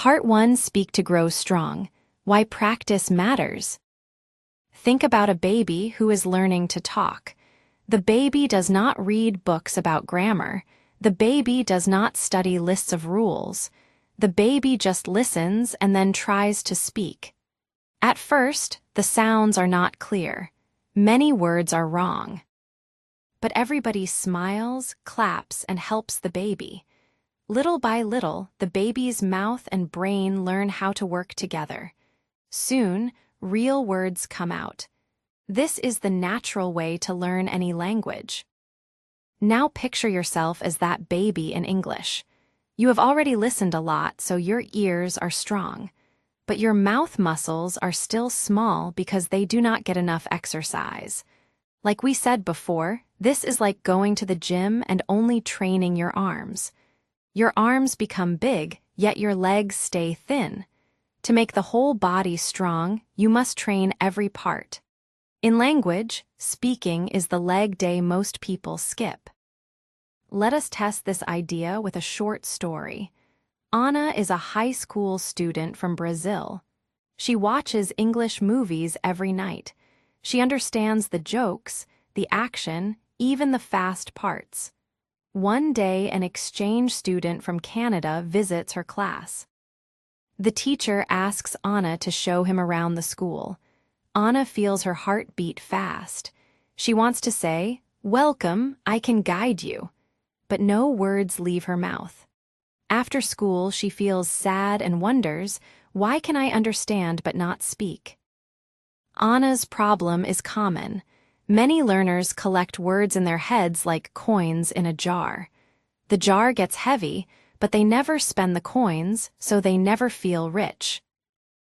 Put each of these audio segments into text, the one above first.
Part 1. Speak to grow strong. Why practice matters. Think about a baby who is learning to talk. The baby does not read books about grammar. The baby does not study lists of rules. The baby just listens and then tries to speak. At first, the sounds are not clear. Many words are wrong. But everybody smiles, claps, and helps the baby. Little by little, the baby's mouth and brain learn how to work together. Soon, real words come out. This is the natural way to learn any language. Now picture yourself as that baby in English. You have already listened a lot, so your ears are strong. But your mouth muscles are still small because they do not get enough exercise. Like we said before, this is like going to the gym and only training your arms. Your arms become big, yet your legs stay thin. To make the whole body strong, you must train every part. In language, speaking is the leg day most people skip. Let us test this idea with a short story. Anna is a high school student from Brazil. She watches English movies every night. She understands the jokes, the action, even the fast parts. One day, an exchange student from Canada visits her class. The teacher asks Anna to show him around the school. Anna feels her heart beat fast. She wants to say, "Welcome, I can guide you." But no words leave her mouth. After school, she feels sad and wonders, why can I understand but not speak? Anna's problem is common. Many learners collect words in their heads like coins in a jar. The jar gets heavy, but they never spend the coins, so they never feel rich.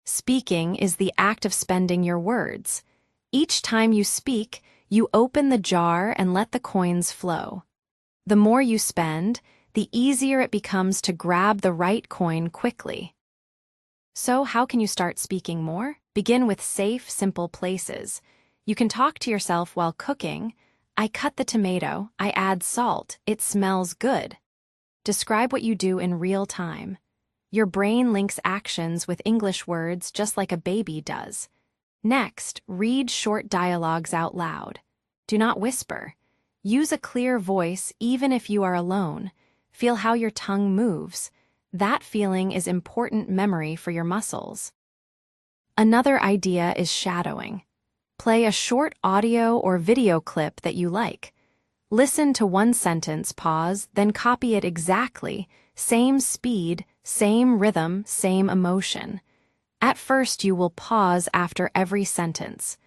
Speaking is the act of spending your words. Each time you speak, you open the jar and let the coins flow. The more you spend, the easier it becomes to grab the right coin quickly. So how can you start speaking more? Begin with safe, simple places. You can talk to yourself while cooking. I cut the tomato, I add salt, it smells good. Describe what you do in real time. Your brain links actions with English words just like a baby does. Next, read short dialogues out loud. Do not whisper. Use a clear voice even if you are alone. Feel how your tongue moves. That feeling is important memory for your muscles. Another idea is shadowing. Play a short audio or video clip that you like. Listen to one sentence, pause, then copy it exactly. Same speed, same rhythm, same emotion. At first, you will pause after every sentence.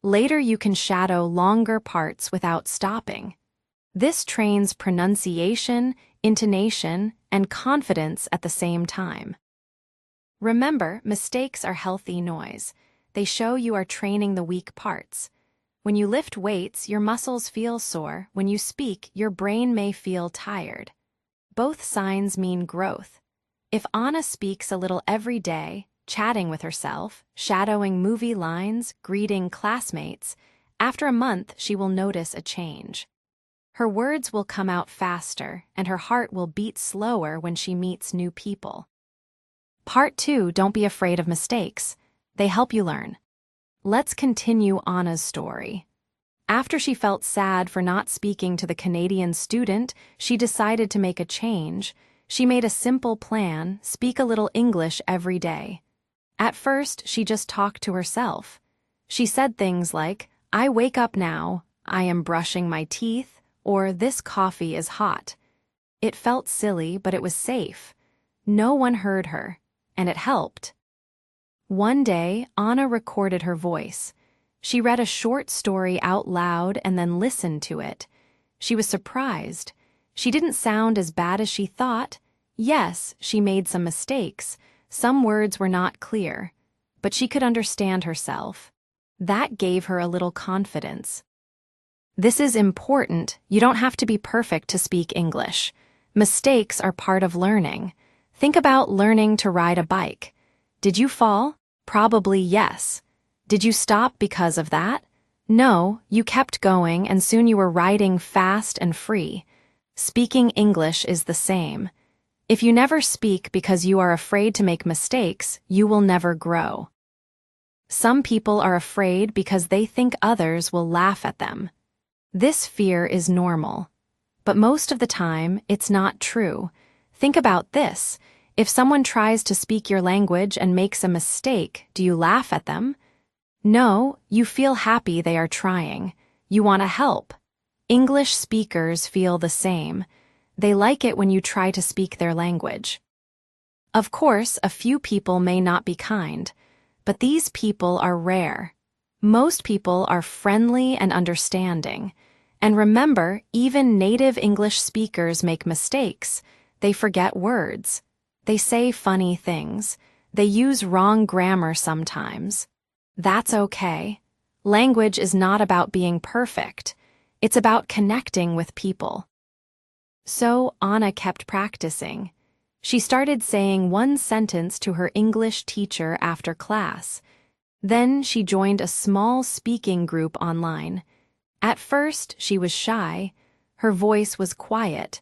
Later, you can shadow longer parts without stopping. This trains pronunciation, intonation, and confidence at the same time. Remember, mistakes are healthy noise. They show you are training the weak parts. When you lift weights, your muscles feel sore. When you speak, your brain may feel tired. Both signs mean growth. If Anna speaks a little every day, chatting with herself, shadowing movie lines, greeting classmates, after a month she will notice a change. Her words will come out faster, and her heart will beat slower when she meets new people. Part 2. Don't be afraid of mistakes. They help you learn. Let's continue Anna's story. After she felt sad for not speaking to the Canadian student, she decided to make a change. She made a simple plan: speak a little English every day. At first, she just talked to herself. She said things like, "I wake up now," "I am brushing my teeth," or "This coffee is hot." It felt silly, but it was safe. No one heard her, and it helped. One day, Anna recorded her voice. She read a short story out loud and then listened to it. She was surprised. She didn't sound as bad as she thought. Yes, she made some mistakes. Some words were not clear, but she could understand herself. That gave her a little confidence. This is important. You don't have to be perfect to speak English. Mistakes are part of learning. Think about learning to ride a bike. Did you fall? Probably yes. Did you stop because of that? No, you kept going and soon you were riding fast and free. Speaking English is the same. If you never speak because you are afraid to make mistakes, you will never grow. Some people are afraid because they think others will laugh at them. This fear is normal. But most of the time, it's not true. Think about this. If someone tries to speak your language and makes a mistake, do you laugh at them? No, you feel happy they are trying. You want to help. English speakers feel the same. They like it when you try to speak their language. Of course, a few people may not be kind, but these people are rare. Most people are friendly and understanding. And remember, even native English speakers make mistakes. They forget words. They say funny things. They use wrong grammar sometimes. That's okay. Language is not about being perfect. It's about connecting with people. So Anna kept practicing. She started saying one sentence to her English teacher after class. Then she joined a small speaking group online. At first, she was shy. Her voice was quiet.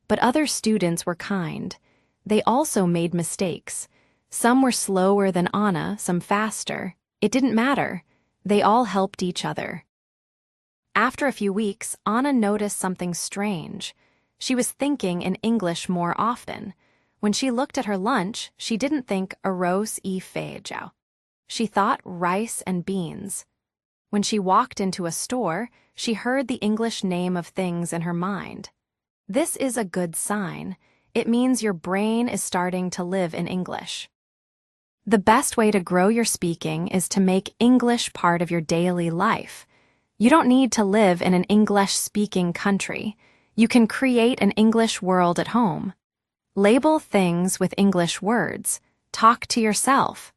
But other students were kind. They also made mistakes. Some were slower than Anna, some faster. It didn't matter. They all helped each other. After a few weeks, Anna noticed something strange. She was thinking in English more often. When she looked at her lunch, she didn't think arroz y feijão. She thought rice and beans. When she walked into a store, she heard the English name of things in her mind. This is a good sign. It means your brain is starting to live in English. The best way to grow your speaking is to make English part of your daily life. You don't need to live in an English-speaking country. You can create an English world at home. Label things with English words. Talk to yourself.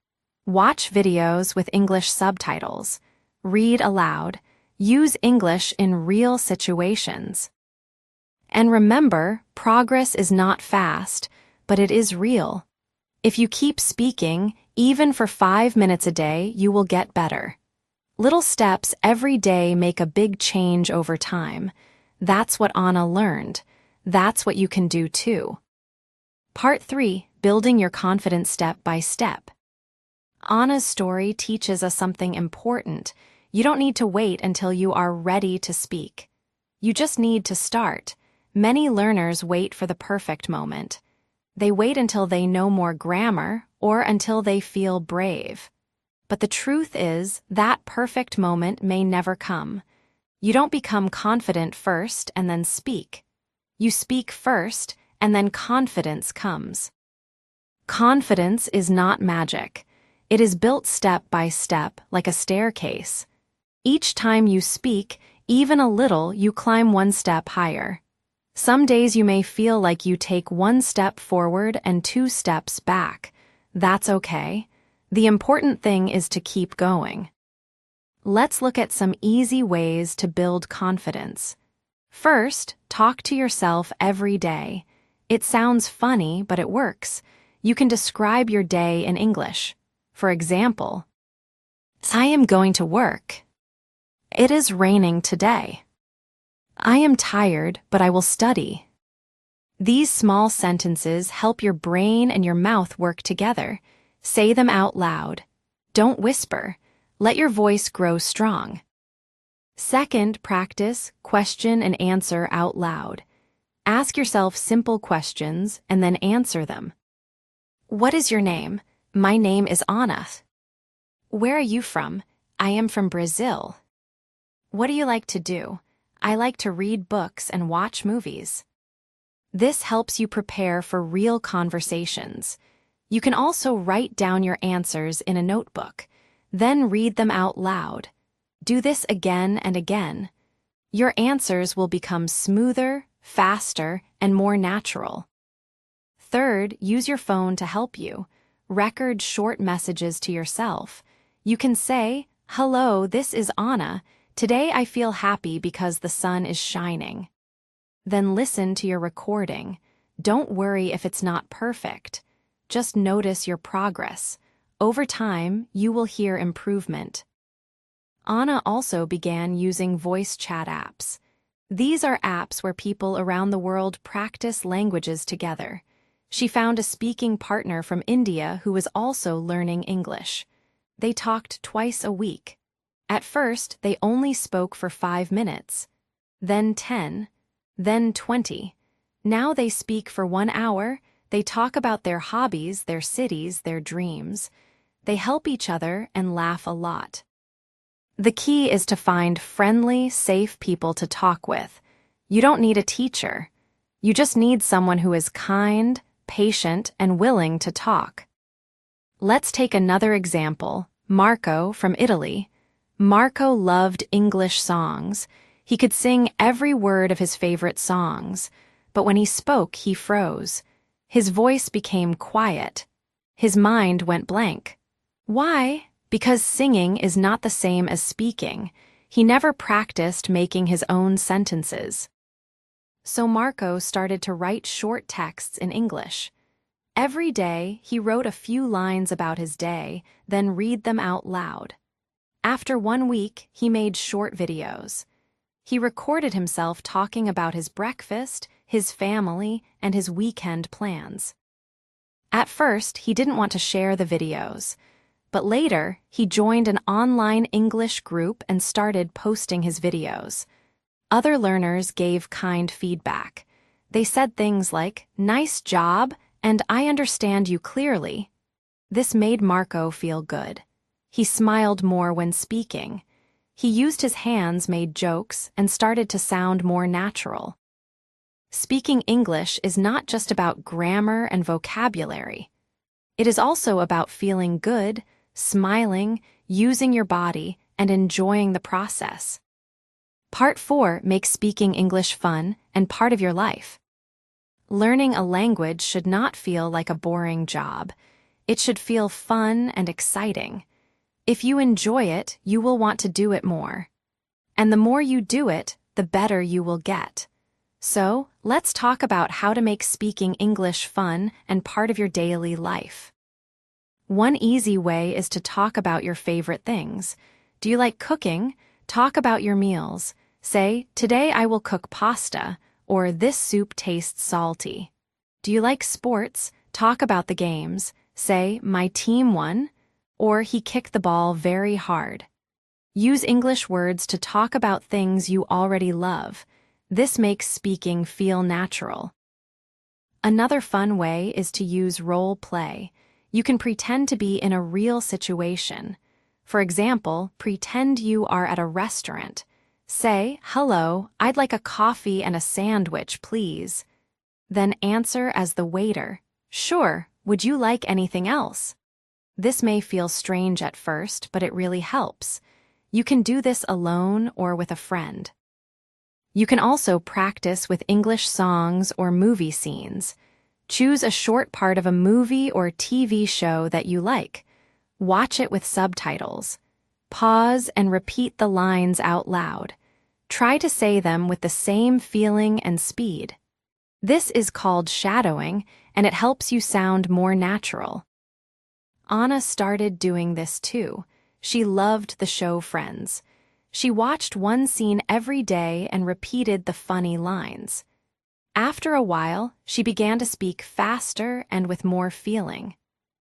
Watch videos with English subtitles. Read aloud. Use English in real situations. And remember, progress is not fast, but it is real. If you keep speaking, even for 5 minutes a day, you will get better. Little steps every day make a big change over time. That's what Anna learned. That's what you can do too. Part 3. Building your confidence step by step. Anna's story teaches us something important. You don't need to wait until you are ready to speak. You just need to start. Many learners wait for the perfect moment. They wait until they know more grammar or until they feel brave. But the truth is, that perfect moment may never come. You don't become confident first and then speak. You speak first, and then confidence comes. Confidence is not magic. It is built step by step, like a staircase. Each time you speak, even a little, you climb one step higher. Some days you may feel like you take 1 step forward and 2 steps back. That's okay. The important thing is to keep going. Let's look at some easy ways to build confidence. First, talk to yourself every day. It sounds funny, but it works. You can describe your day in English. For example, I am going to work. It is raining today. I am tired, but I will study. These small sentences help your brain and your mouth work together. Say them out loud. Don't whisper. Let your voice grow strong. Second, practice question and answer out loud. Ask yourself simple questions and then answer them. What is your name? My name is Anna. Where are you from? I am from Brazil. What do you like to do? I like to read books and watch movies. This helps you prepare for real conversations. You can also write down your answers in a notebook, then read them out loud. Do this again and again. Your answers will become smoother, faster, and more natural. Third, use your phone to help you. Record short messages to yourself. You can say, "Hello, this is Anna. Today I feel happy because the sun is shining." Then listen to your recording. Don't worry if it's not perfect. Just notice your progress. Over time, you will hear improvement. Anna also began using voice chat apps. These are apps where people around the world practice languages together. She found a speaking partner from India who was also learning English. They talked twice a week. At first, they only spoke for 5 minutes, then 10, then 20. Now they speak for 1 hour. They talk about their hobbies, their cities, their dreams. They help each other and laugh a lot. The key is to find friendly, safe people to talk with. You don't need a teacher. You just need someone who is kind, patient, and willing to talk. Let's take another example, Marco from Italy. Marco loved English songs. He could sing every word of his favorite songs, but when he spoke, he froze. His voice became quiet. His mind went blank. Why? Because singing is not the same as speaking. He never practiced making his own sentences. So Marco started to write short texts in English. Every day, he wrote a few lines about his day, then read them out loud. After 1 week, he made short videos. He recorded himself talking about his breakfast, his family, and his weekend plans. At first, he didn't want to share the videos, but later, he joined an online English group and started posting his videos. Other learners gave kind feedback. They said things like, "Nice job," and "I understand you clearly." This made Marco feel good. He smiled more when speaking. He used his hands, made jokes, and started to sound more natural. Speaking English is not just about grammar and vocabulary. It is also about feeling good, smiling, using your body, and enjoying the process. Part 4 makes speaking English fun and part of your life. Learning a language should not feel like a boring job. It should feel fun and exciting. If you enjoy it, you will want to do it more. And the more you do it, the better you will get. So, let's talk about how to make speaking English fun and part of your daily life. One easy way is to talk about your favorite things. Do you like cooking? Talk about your meals. Say, "Today I will cook pasta," or "This soup tastes salty." Do you like sports? Talk about the games. Say, "My team won," or "He kicked the ball very hard." Use English words to talk about things you already love. This makes speaking feel natural. Another fun way is to use role play. You can pretend to be in a real situation. For example, pretend you are at a restaurant. Say, "Hello, I'd like a coffee and a sandwich, please." Then answer as the waiter, "Sure, would you like anything else?" This may feel strange at first, but it really helps. You can do this alone or with a friend. You can also practice with English songs or movie scenes. Choose a short part of a movie or TV show that you like. Watch it with subtitles. Pause and repeat the lines out loud. Try to say them with the same feeling and speed. This is called shadowing, and it helps you sound more natural. Anna started doing this too. She loved the show Friends. She watched one scene every day and repeated the funny lines. After a while, she began to speak faster and with more feeling.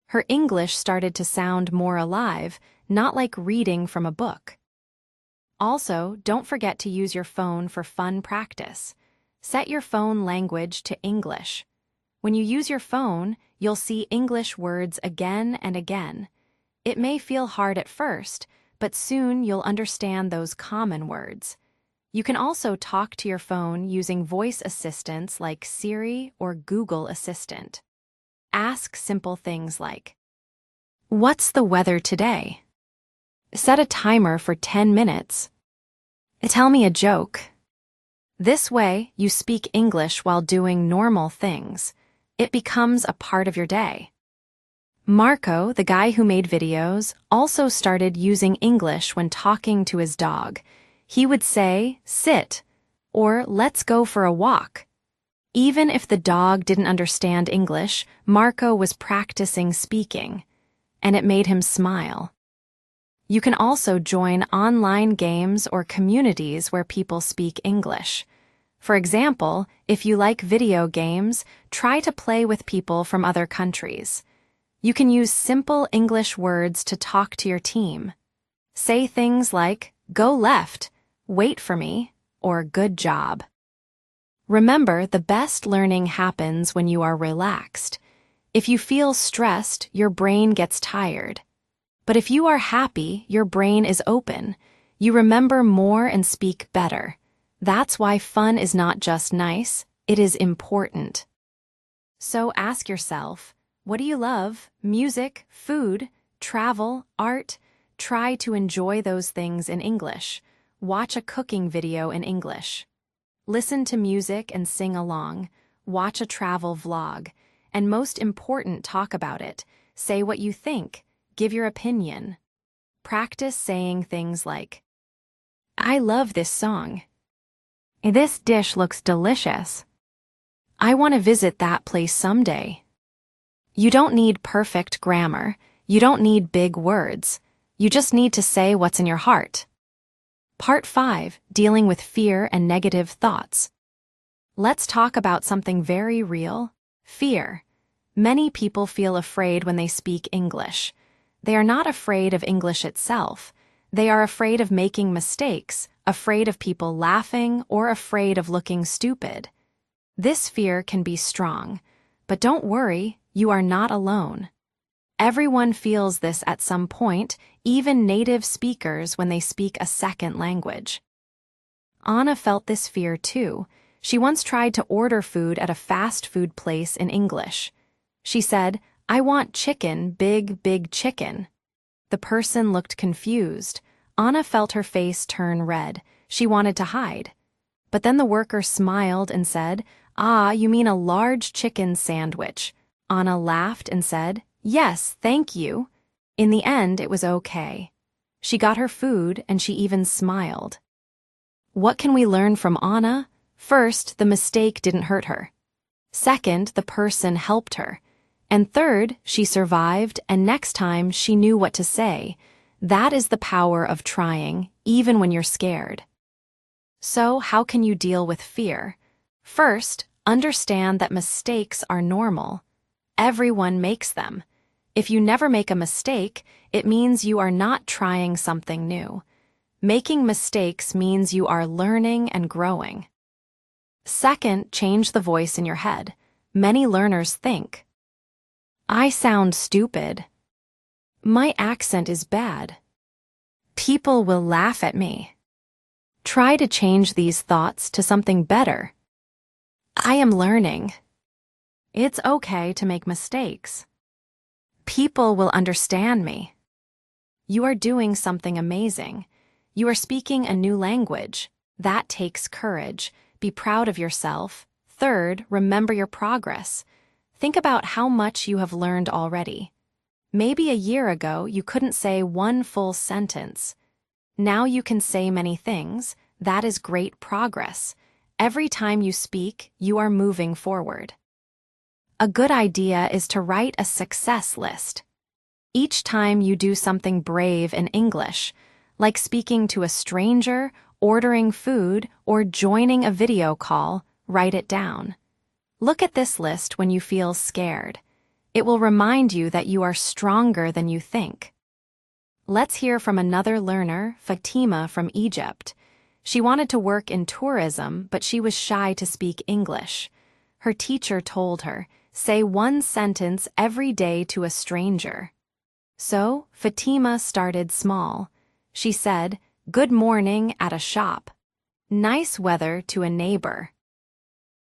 Her English started to sound more alive, not like reading from a book. Also, don't forget to use your phone for fun practice. Set your phone language to English. When you use your phone, you'll see English words again and again. It may feel hard at first, but soon you'll understand those common words. You can also talk to your phone using voice assistants like Siri or Google Assistant. Ask simple things like, "What's the weather today?" Set a timer for 10 minutes. Tell me a joke. This way, you speak English while doing normal things. It becomes a part of your day. Marco, the guy who made videos, also started using English when talking to his dog. He would say, "Sit," or "Let's go for a walk." Even if the dog didn't understand English, Marco was practicing speaking, and it made him smile. You can also join online games or communities where people speak English. For example, if you like video games, try to play with people from other countries. You can use simple English words to talk to your team. Say things like, "Go left," "Wait for me," or "Good job." Remember, the best learning happens when you are relaxed. If you feel stressed, your brain gets tired. But if you are happy, your brain is open. You remember more and speak better. That's why fun is not just nice, it is important. So ask yourself, what do you love? Music, food, travel, art? Try to enjoy those things in English. Watch a cooking video in English. Listen to music and sing along. Watch a travel vlog. And most important, talk about it. Say what you think. Give your opinion. Practice saying things like, "I love this song." "This dish looks delicious." "I want to visit that place someday." You don't need perfect grammar. You don't need big words. You just need to say what's in your heart. Part 5, Dealing with Fear and Negative Thoughts. Let's talk about something very real: fear. Many people feel afraid when they speak English. They are not afraid of English itself. They are afraid of making mistakes, afraid of people laughing, or afraid of looking stupid. This fear can be strong, but don't worry, you are not alone. Everyone feels this at some point, even native speakers when they speak a second language. Anna felt this fear too. She once tried to order food at a fast food place in English. She said, "I want chicken, big, big chicken." The person looked confused. Anna felt her face turn red. She wanted to hide. But then the worker smiled and said, "Ah, you mean a large chicken sandwich." Anna laughed and said, "Yes, thank you." In the end, it was okay. She got her food and she even smiled. What can we learn from Anna? First, the mistake didn't hurt her. Second, the person helped her. And third, she survived, and next time she knew what to say. That is the power of trying, even when you're scared. So, how can you deal with fear? First, understand that mistakes are normal. Everyone makes them. If you never make a mistake, it means you are not trying something new. Making mistakes means you are learning and growing. Second, change the voice in your head. Many learners think, "I sound stupid." "My accent is bad." "People will laugh at me." Try to change these thoughts to something better. "I am learning." It's okay to make mistakes. People will understand me. You are doing something amazing. You are speaking a new language. That takes courage. Be proud of yourself. Third, remember your progress. Think about how much you have learned already. Maybe a year ago you couldn't say one full sentence. Now you can say many things. That is great progress. Every time you speak, you are moving forward. A good idea is to write a success list. Each time you do something brave in English, like speaking to a stranger, ordering food, or joining a video call, write it down. Look at this list when you feel scared. It will remind you that you are stronger than you think. Let's hear from another learner, Fatima from Egypt. She wanted to work in tourism, but she was shy to speak English. Her teacher told her, "Say one sentence every day to a stranger." So, Fatima started small. She said, "Good morning" at a shop. "Nice weather" to a neighbor.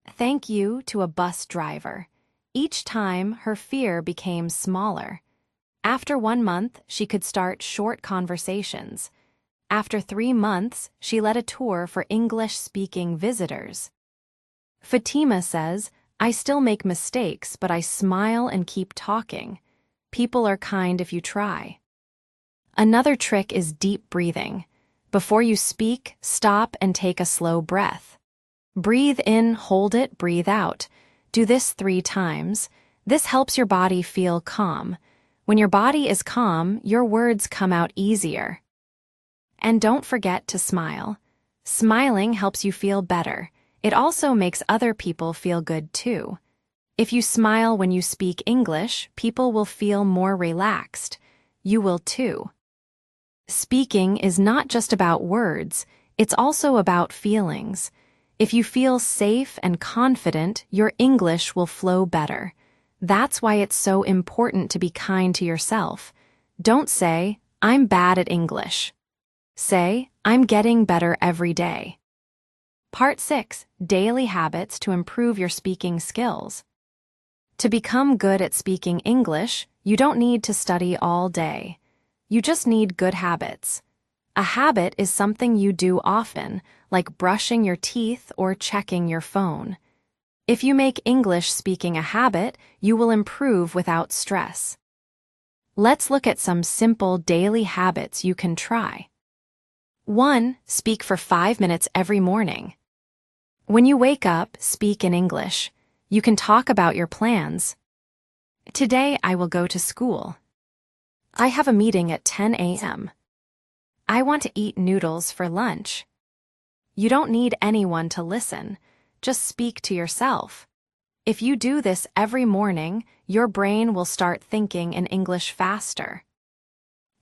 "Thank you" to a bus driver. Each time, her fear became smaller. After 1 month, she could start short conversations. After 3 months, she led a tour for English-speaking visitors. Fatima says, "I still make mistakes, but I smile and keep talking. People are kind if you try." Another trick is deep breathing. Before you speak, stop and take a slow breath. Breathe in, hold it, breathe out. Do this 3 times. This helps your body feel calm. When your body is calm, your words come out easier. And don't forget to smile. Smiling helps you feel better. It also makes other people feel good too. If you smile when you speak English, people will feel more relaxed. You will too. Speaking is not just about words, it's also about feelings. If you feel safe and confident, your English will flow better. That's why it's so important to be kind to yourself. Don't say, "I'm bad at English." Say, "I'm getting better every day." Part 6. Daily habits to improve your speaking skills. To become good at speaking English, you don't need to study all day. You just need good habits. A habit is something you do often, like brushing your teeth or checking your phone. If you make English speaking a habit, you will improve without stress. Let's look at some simple daily habits you can try. 1. Speak for 5 minutes every morning. When you wake up, speak in English. You can talk about your plans. Today I will go to school. I have a meeting at 10 a.m. I want to eat noodles for lunch. You don't need anyone to listen. Just speak to yourself. If you do this every morning, your brain will start thinking in English faster.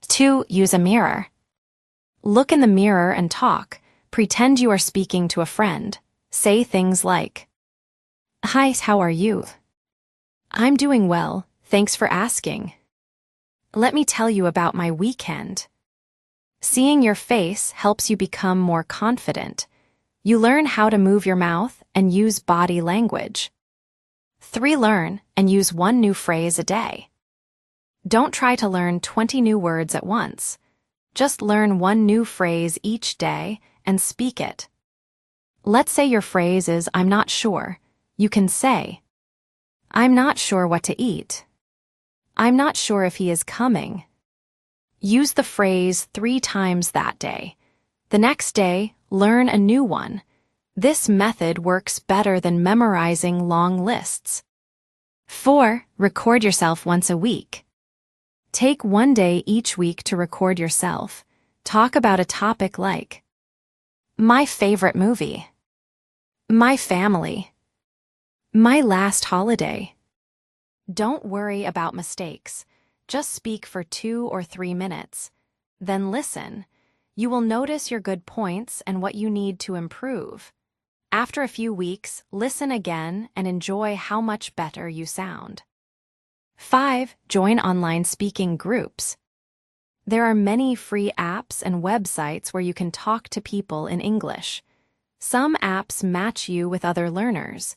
2. Use a mirror. Look in the mirror and talk. Pretend you are speaking to a friend. Say things like, "Hi, how are you?" "I'm doing well, thanks for asking." "Let me tell you about my weekend." Seeing your face helps you become more confident. You learn how to move your mouth and use body language. 3. Learn and use one new phrase a day. Don't try to learn 20 new words at once. Just learn one new phrase each day and speak it. Let's say your phrase is, "I'm not sure." You can say, "I'm not sure what to eat." "I'm not sure if he is coming." Use the phrase 3 times that day. The next day, learn a new one. This method works better than memorizing long lists. 4. Record yourself once a week. Take one day each week to record yourself. Talk about a topic like, "My favorite movie," "My family," "My last holiday." Don't worry about mistakes. Just speak for 2 or 3 minutes. Then listen. You will notice your good points and what you need to improve. After a few weeks, listen again and enjoy how much better you sound. 5. Join online speaking groups. There are many free apps and websites where you can talk to people in English. Some apps match you with other learners.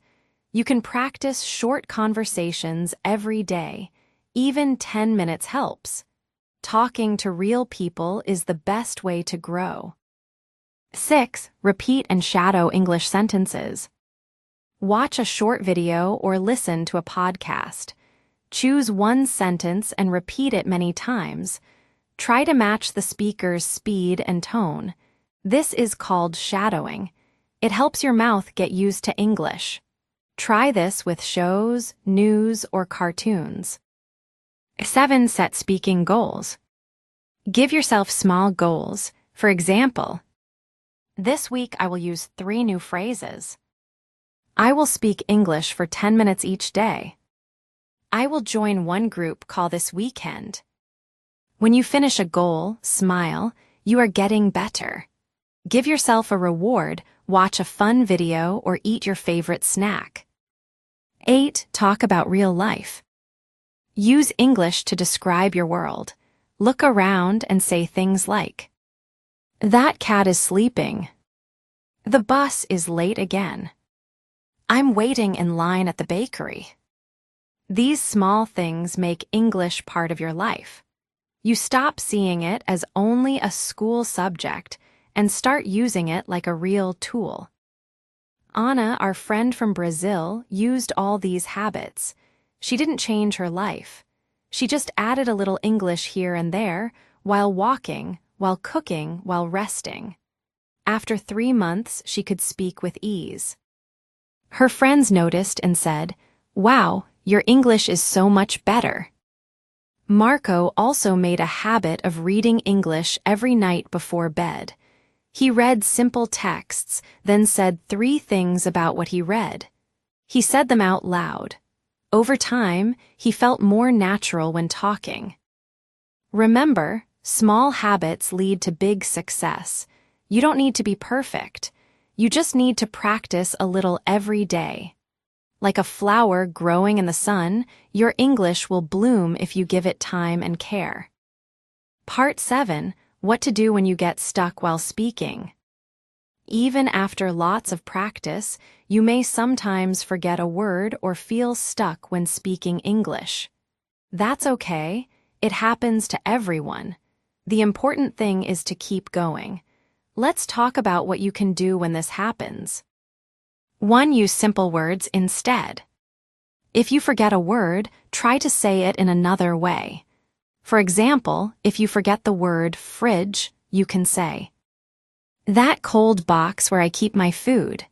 You can practice short conversations every day. Even 10 minutes helps. Talking to real people is the best way to grow. 6. Repeat and shadow English sentences. Watch a short video or listen to a podcast. Choose one sentence and repeat it many times. Try to match the speaker's speed and tone. This is called shadowing. It helps your mouth get used to English. Try this with shows, news, or cartoons. 7. Set speaking goals. Give yourself small goals. For example, this week I will use 3 new phrases. I will speak English for 10 minutes each day. I will join one group call this weekend. When you finish a goal, smile. You are getting better. Give yourself a reward. Watch a fun video or eat your favorite snack. 8. Talk about real life. Use English to describe your world. Look around and say things like, "That cat is sleeping." "The bus is late again." "I'm waiting in line at the bakery." These small things make English part of your life. You stop seeing it as only a school subject and start using it like a real tool. Anna, our friend from Brazil, used all these habits. She didn't change her life. She just added a little English here and there, while walking, while cooking, while resting. After 3 months, she could speak with ease. Her friends noticed and said, "Wow, your English is so much better." Marco also made a habit of reading English every night before bed. He read simple texts, then said 3 things about what he read. He said them out loud. Over time, he felt more natural when talking. Remember, small habits lead to big success. You don't need to be perfect. You just need to practice a little every day. Like a flower growing in the sun, your English will bloom if you give it time and care. Part 7. What to do when you get stuck while speaking. Even after lots of practice, you may sometimes forget a word or feel stuck when speaking English. That's okay. It happens to everyone. The important thing is to keep going. Let's talk about what you can do when this happens. 1. Use simple words instead. If you forget a word, try to say it in another way. For example, if you forget the word fridge, you can say, "That cold box where I keep my food."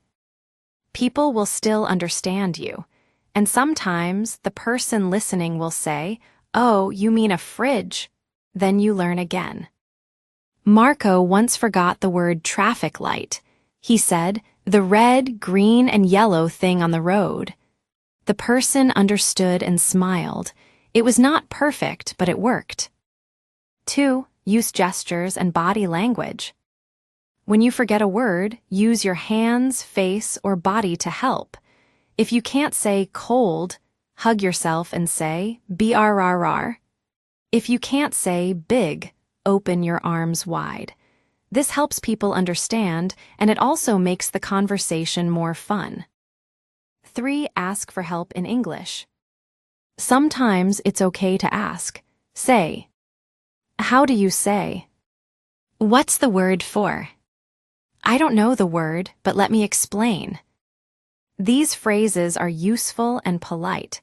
People will still understand you, and sometimes the person listening will say, "Oh, you mean a fridge?" Then you learn again. Marco once forgot the word traffic light. He said, "The red, green, and yellow thing on the road." The person understood and smiled. It was not perfect, but it worked. 2. Use gestures and body language. When you forget a word, use your hands, face, or body to help. If you can't say cold, hug yourself and say brrr. If you can't say big, open your arms wide. This helps people understand, and it also makes the conversation more fun. 3. Ask for help in English. Sometimes it's okay to ask. Say, "How do you say?" "What's the word for?" "I don't know the word, but let me explain." These phrases are useful and polite.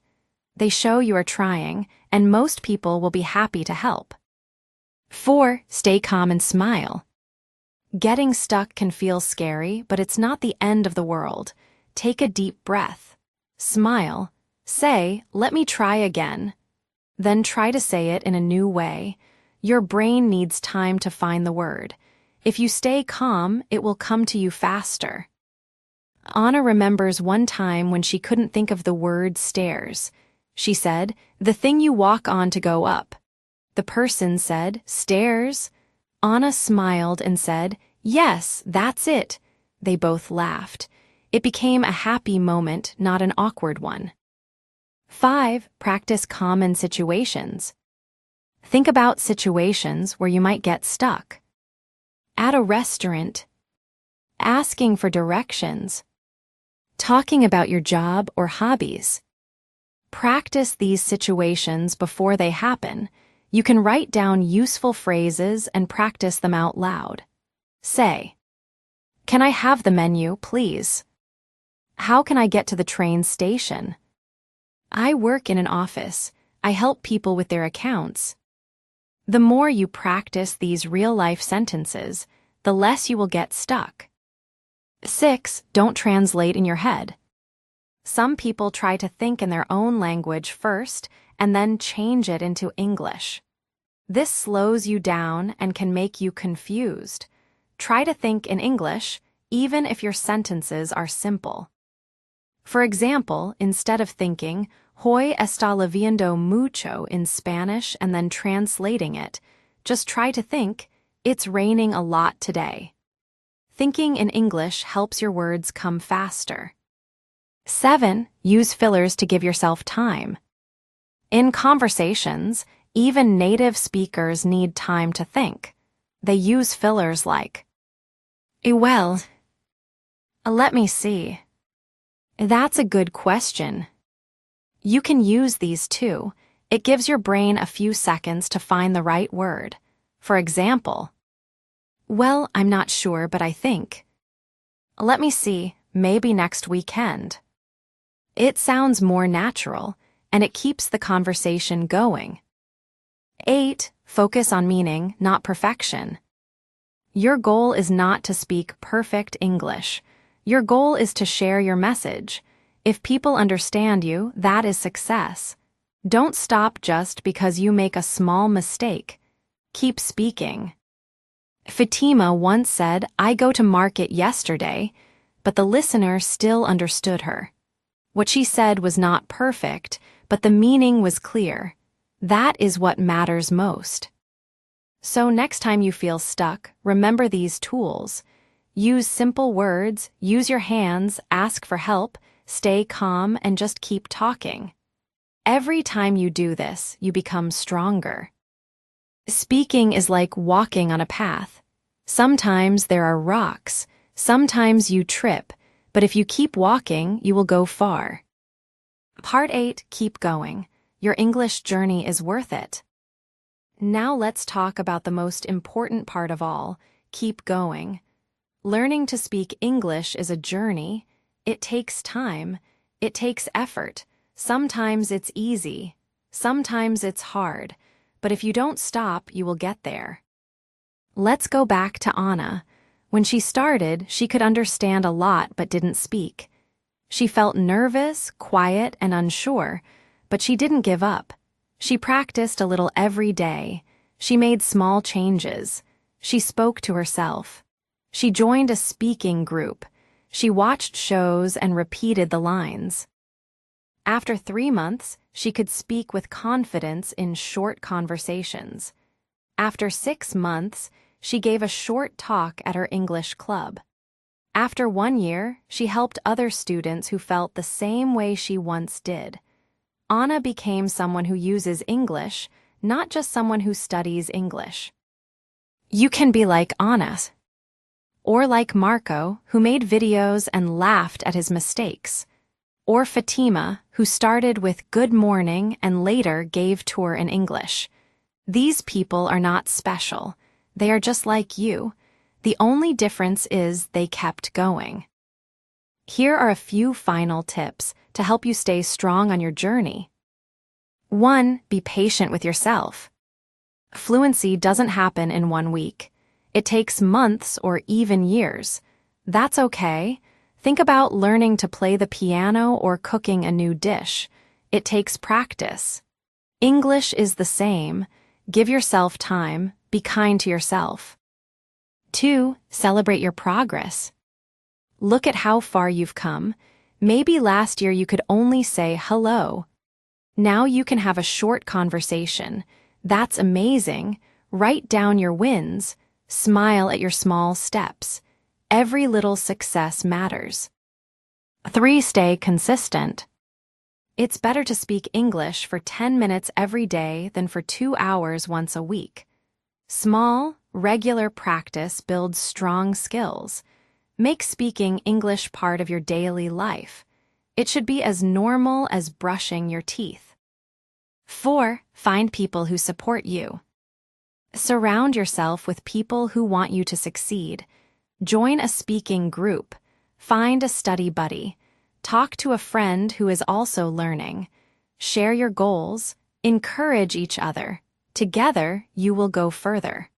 They show you are trying, and most people will be happy to help. 4. Stay calm and smile. Getting stuck can feel scary, but it's not the end of the world. Take a deep breath. Smile. Say, "Let me try again." Then try to say it in a new way. Your brain needs time to find the word. If you stay calm, it will come to you faster. Anna remembers one time when she couldn't think of the word stairs. She said, "The thing you walk on to go up." The person said, "Stairs?" Anna smiled and said, "Yes, that's it." They both laughed. It became a happy moment, not an awkward one. 5. Practice common situations. Think about situations where you might get stuck. At a restaurant, asking for directions, talking about your job or hobbies. Practice these situations before they happen. You can write down useful phrases and practice them out loud. Say, "Can I have the menu, please?" "How can I get to the train station?" "I work in an office. I help people with their accounts." The more you practice these real-life sentences, the less you will get stuck. 6. Don't translate in your head. Some people try to think in their own language first and then change it into English. This slows you down and can make you confused. Try to think in English, even if your sentences are simple. For example, instead of thinking, "Hoy está lloviendo mucho" in Spanish and then translating it, just try to think, "It's raining a lot today." Thinking in English helps your words come faster. 7. Use fillers to give yourself time. In conversations, even native speakers need time to think. They use fillers like, "Well, let me see. That's a good question." You can use these too. It gives your brain a few seconds to find the right word. For example, "Well, I'm not sure, but I think. Let me see, maybe next weekend." It sounds more natural, and it keeps the conversation going. 8. Focus on meaning, not perfection. Your goal is not to speak perfect English. Your goal is to share your message. If people understand you, that is success. Don't stop just because you make a small mistake. Keep speaking. Fatima once said, "I go to market yesterday," but the listener still understood her. What she said was not perfect, but the meaning was clear. That is what matters most. So next time you feel stuck, remember these tools. Use simple words, use your hands, ask for help, stay calm, and just keep talking. Every time you do this, you become stronger. Speaking is like walking on a path. Sometimes there are rocks, sometimes you trip, but if you keep walking, you will go far. Part 8, keep going. Your English journey is worth it. Now let's talk about the most important part of all, keep going. Learning to speak English is a journey. It takes time. It takes effort. Sometimes it's easy. Sometimes it's hard. But if you don't stop, you will get there. Let's go back to Anna. When she started, she could understand a lot but didn't speak. She felt nervous, quiet, and unsure, but she didn't give up. She practiced a little every day. She made small changes. She spoke to herself. She joined a speaking group. She watched shows and repeated the lines. After 3 months, she could speak with confidence in short conversations. After 6 months, she gave a short talk at her English club. After 1 year, she helped other students who felt the same way she once did. Anna became someone who uses English, not just someone who studies English. You can be like Anna, or like Marco, who made videos and laughed at his mistakes, or Fatima, who started with "Good morning" and later gave tour in English. These people are not special. They are just like you. The only difference is they kept going. Here are a few final tips to help you stay strong on your journey. 1. Be patient with yourself. Fluency doesn't happen in 1 week. It takes months or even years. That's okay. Think about learning to play the piano or cooking a new dish. It takes practice. English is the same. Give yourself time. Be kind to yourself. 2. Celebrate your progress. Look at how far you've come. Maybe last year you could only say hello. Now you can have a short conversation. That's amazing. Write down your wins. Smile at your small steps. Every little success matters. 3. Stay consistent. It's better to speak English for 10 minutes every day than for 2 hours once a week. Small, regular practice builds strong skills. Make speaking English part of your daily life. It should be as normal as brushing your teeth. 4. Find people who support you. Surround yourself with people who want you to succeed. Join a speaking group. Find a study buddy. Talk to a friend who is also learning. Share your goals. Encourage each other. Together, you will go further.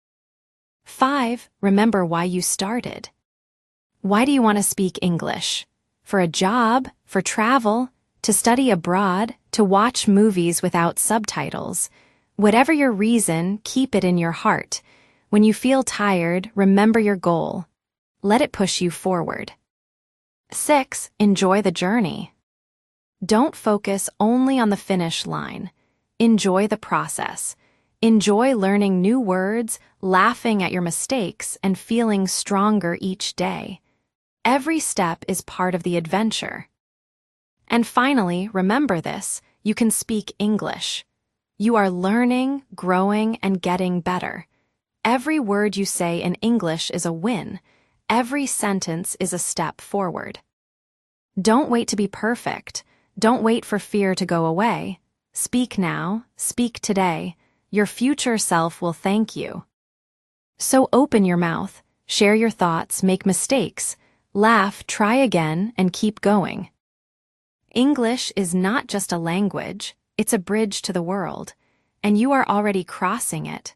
5. Remember why you started. Why do you want to speak English? For a job, for travel, to study abroad, to watch movies without subtitles. Whatever your reason, keep it in your heart. When you feel tired, remember your goal. Let it push you forward. 6. Enjoy the journey. Don't focus only on the finish line. Enjoy the process. Enjoy learning new words, laughing at your mistakes, and feeling stronger each day. Every step is part of the adventure. And finally, remember this: you can speak English. You are learning, growing, and getting better. Every word you say in English is a win. Every sentence is a step forward. Don't wait to be perfect. Don't wait for fear to go away. Speak now, speak today. Your future self will thank you. So open your mouth, share your thoughts, make mistakes, laugh, try again, and keep going. English is not just a language, it's a bridge to the world, and you are already crossing it.